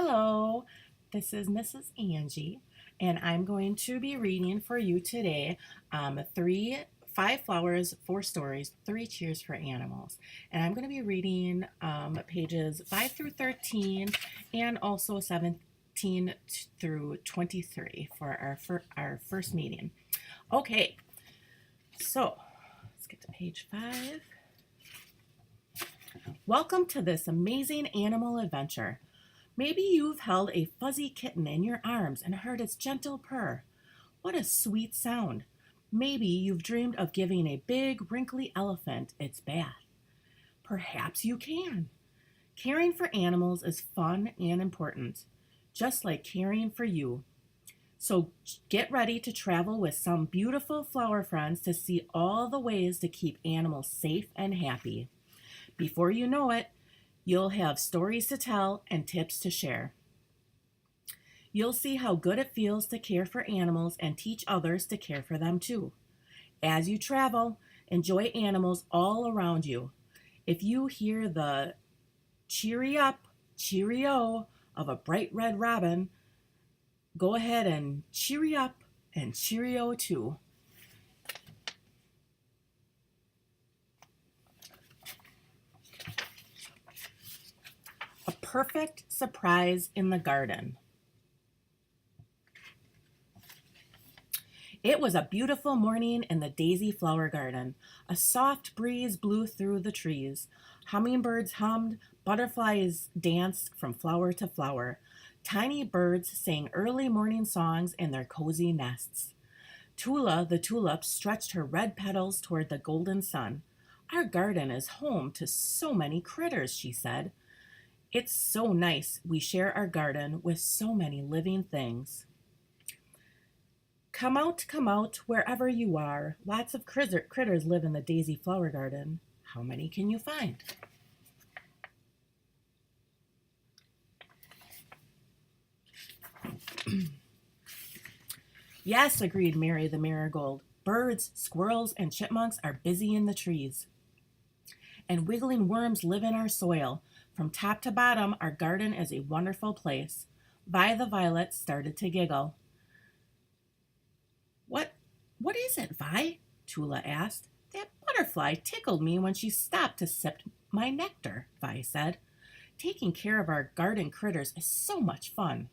Hello, this is Mrs. Angie, and I'm going to be reading for you today five flowers, four stories, three cheers for animals. And I'm going to be reading pages 5 through 13 and also 17 through 23 for our first meeting. Okay, so let's get to page 5. Welcome to this amazing animal adventure. Maybe you've held a fuzzy kitten in your arms and heard its gentle purr. What a sweet sound. Maybe you've dreamed of giving a big, wrinkly elephant its bath. Perhaps you can. Caring for animals is fun and important, just like caring for you. So get ready to travel with some beautiful flower friends to see all the ways to keep animals safe and happy. Before you know it, you'll have stories to tell and tips to share. You'll see how good it feels to care for animals and teach others to care for them too. As you travel, enjoy animals all around you. If you hear the cheery up, cheerio of a bright red robin, go ahead and cheery up and cheerio too. A perfect surprise in the garden. It was a beautiful morning in the daisy flower garden. A soft breeze blew through the trees. Hummingbirds hummed, butterflies danced from flower to flower. Tiny birds sang early morning songs in their cozy nests. Tula the tulip stretched her red petals toward the golden sun. Our garden is home to so many critters, she said. It's so nice we share our garden with so many living things. Come out, wherever you are. Lots of critters live in the daisy flower garden. How many can you find? Yes, agreed Mary the marigold. Birds, squirrels, and chipmunks are busy in the trees. And wiggling worms live in our soil. From top to bottom, our garden is a wonderful place. Vi the violet started to giggle. What is it, Vi? Tula asked. That butterfly tickled me when she stopped to sip my nectar, Vi said. Taking care of our garden critters is so much fun.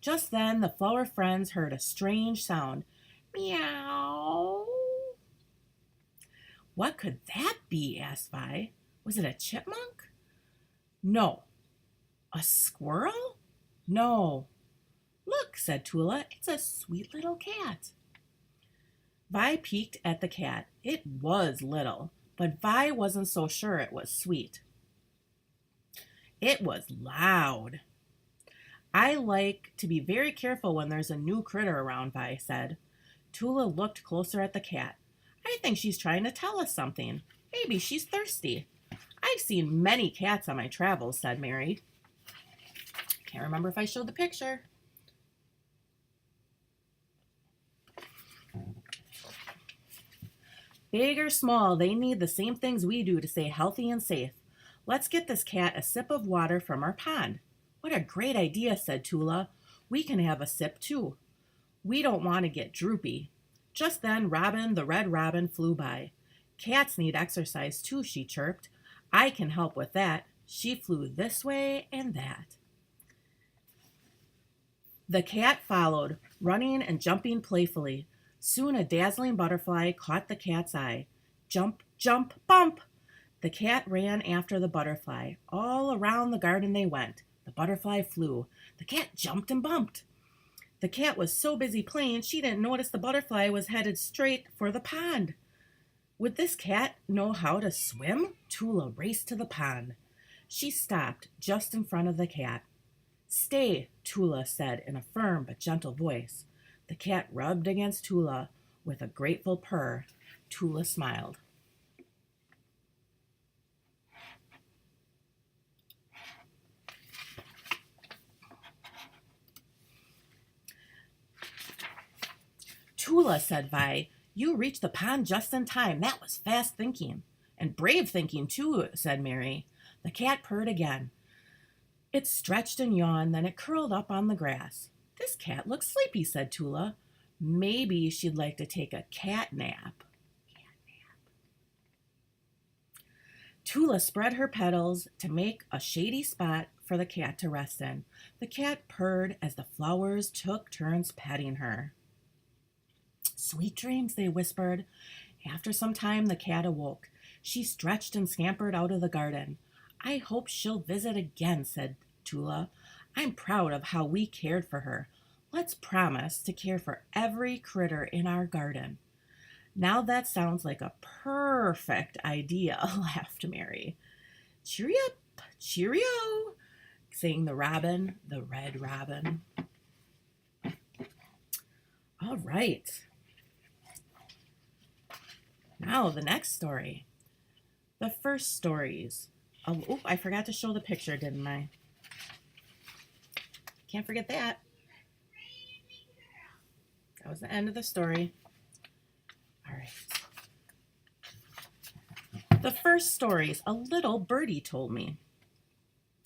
Just then, the flower friends heard a strange sound. Meow. What could that be? Asked Vi. Was it a chipmunk? No. A squirrel? No. Look, said Tula, it's a sweet little cat. Vi peeked at the cat. It was little, but Vi wasn't so sure it was sweet. It was loud. I like to be very careful when there's a new critter around, Vi said. Tula looked closer at the cat. I think she's trying to tell us something. Maybe she's thirsty. I've seen many cats on my travels, said Mary. Can't remember if I showed the picture. Big or small, they need the same things we do to stay healthy and safe. Let's get this cat a sip of water from our pond. What a great idea, said Tula. We can have a sip too. We don't want to get droopy. Just then, Robin, the red robin, flew by. Cats need exercise too, she chirped. I can help with that. She flew this way and that. The cat followed, running and jumping playfully. Soon a dazzling butterfly caught the cat's eye. Jump, jump, bump! The cat ran after the butterfly. All around the garden they went. The butterfly flew. The cat jumped and bumped. The cat was so busy playing she didn't notice the butterfly was headed straight for the pond. Would this cat know how to swim? Tula raced to the pond. She stopped just in front of the cat. Stay, Tula said in a firm but gentle voice. The cat rubbed against Tula with a grateful purr. Tula smiled. Tula, said Vi, you reached the pond just in time. That was fast thinking. And brave thinking, too, said Mary. The cat purred again. It stretched and yawned, then it curled up on the grass. This cat looks sleepy, said Tula. Maybe she'd like to take a cat nap. Tula spread her petals to make a shady spot for the cat to rest in. The cat purred as the flowers took turns petting her. Sweet dreams, they whispered. After some time, the cat awoke. She stretched and scampered out of the garden. I hope she'll visit again, said Tula. I'm proud of how we cared for her. Let's promise to care for every critter in our garden. Now that sounds like a perfect idea, laughed Mary. Cheery up, cheerio, sang the robin, the red robin. All right. Now the next story. The first stories. Oh, I forgot to show the picture, didn't I? Can't forget that. That was the end of the story. All right. The first story is A Little Birdie Told Me.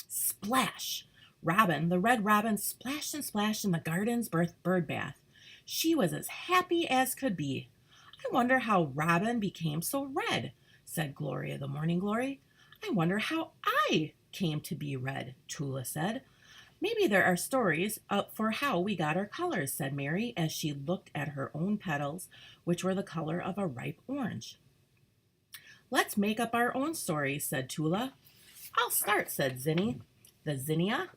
Splash! Robin, the red robin, splashed and splashed in the garden's bird bath. She was as happy as could be. I wonder how Robin became so red, said Gloria the Morning Glory. I wonder how I came to be red, Tula said. Maybe there are stories for how we got our colors, said Mary as she looked at her own petals, which were the color of a ripe orange. Let's make up our own stories, said Tula. I'll start, said the zinnia.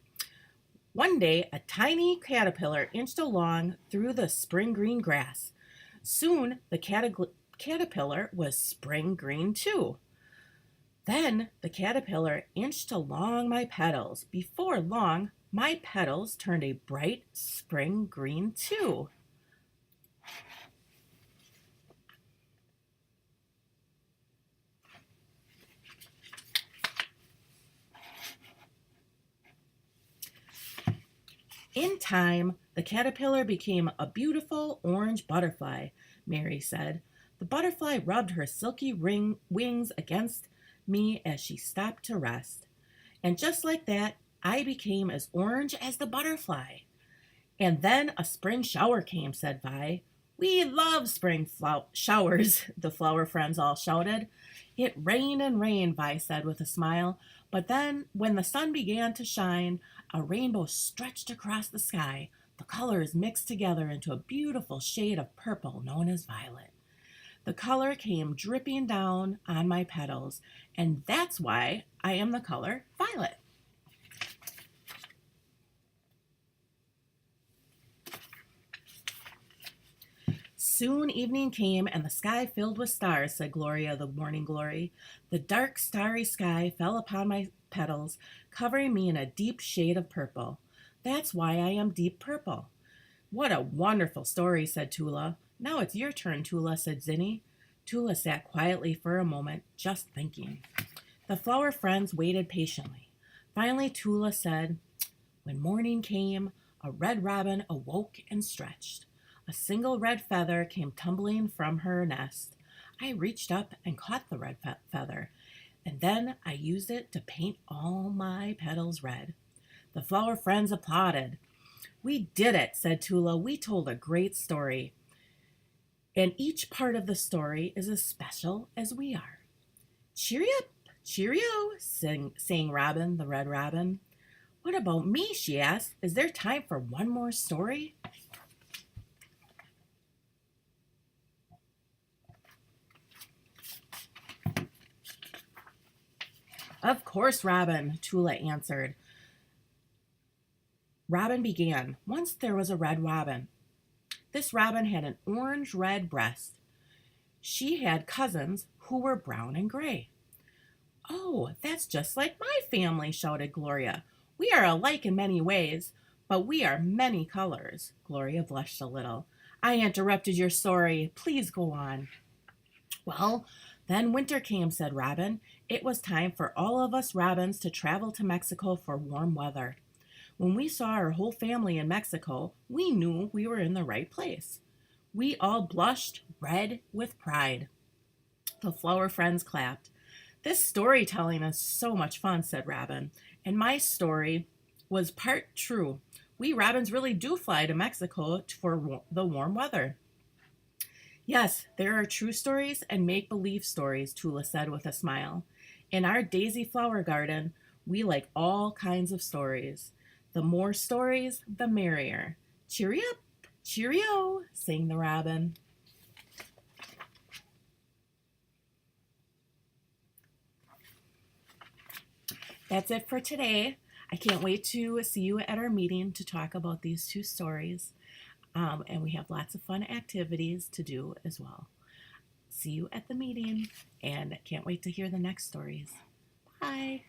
One day, a tiny caterpillar inched along through the spring green grass. Soon, the caterpillar was spring green too. Then the caterpillar inched along my petals. Before long, my petals turned a bright spring green too. In time, the caterpillar became a beautiful orange butterfly, Mary said. The butterfly rubbed her silky wings against me as she stopped to rest. And just like that, I became as orange as the butterfly. And then a spring shower came, said Vi. We love spring showers, the flower friends all shouted. It rained and rained, Vi said with a smile. But then, when the sun began to shine, a rainbow stretched across the sky. The colors mixed together into a beautiful shade of purple known as violet. The color came dripping down on my petals, and that's why I am the color violet. Soon evening came, and the sky filled with stars, said Gloria the Morning Glory. The dark, starry sky fell upon my petals, covering me in a deep shade of purple. That's why I am deep purple. What a wonderful story, said Tula. Now it's your turn, Tula, said Zinni. Tula sat quietly for a moment, just thinking. The flower friends waited patiently. Finally, Tula said, When morning came, a red robin awoke and stretched. A single red feather came tumbling from her nest. I reached up and caught the red feather, and then I used it to paint all my petals red. The flower friends applauded. We did it, said Tula. We told a great story. And each part of the story is as special as we are. Cheery up, cheerio, sang Robin, the red robin. What about me, she asked. Is there time for one more story? Of course, Robin, Tula answered. Robin began. Once there was a red robin. This robin had an orange-red breast. She had cousins who were brown and gray. Oh, that's just like my family, shouted Gloria. We are alike in many ways, but we are many colors. Gloria blushed a little. I interrupted your story. Please go on. Well, then winter came, said Robin. It was time for all of us robins to travel to Mexico for warm weather. When we saw our whole family in Mexico, we knew we were in the right place. We all blushed red with pride. The flower friends clapped. This storytelling is so much fun, said Robin. And my story was part true. We robins really do fly to Mexico for the warm weather. Yes, there are true stories and make believe stories, Tula said with a smile. In our daisy flower garden, we like all kinds of stories. The more stories, the merrier. Cheery up, cheerio, sang the robin. That's it for today. I can't wait to see you at our meeting to talk about these two stories. And we have lots of fun activities to do as well. See you at the meeting, and can't wait to hear the next stories. Bye.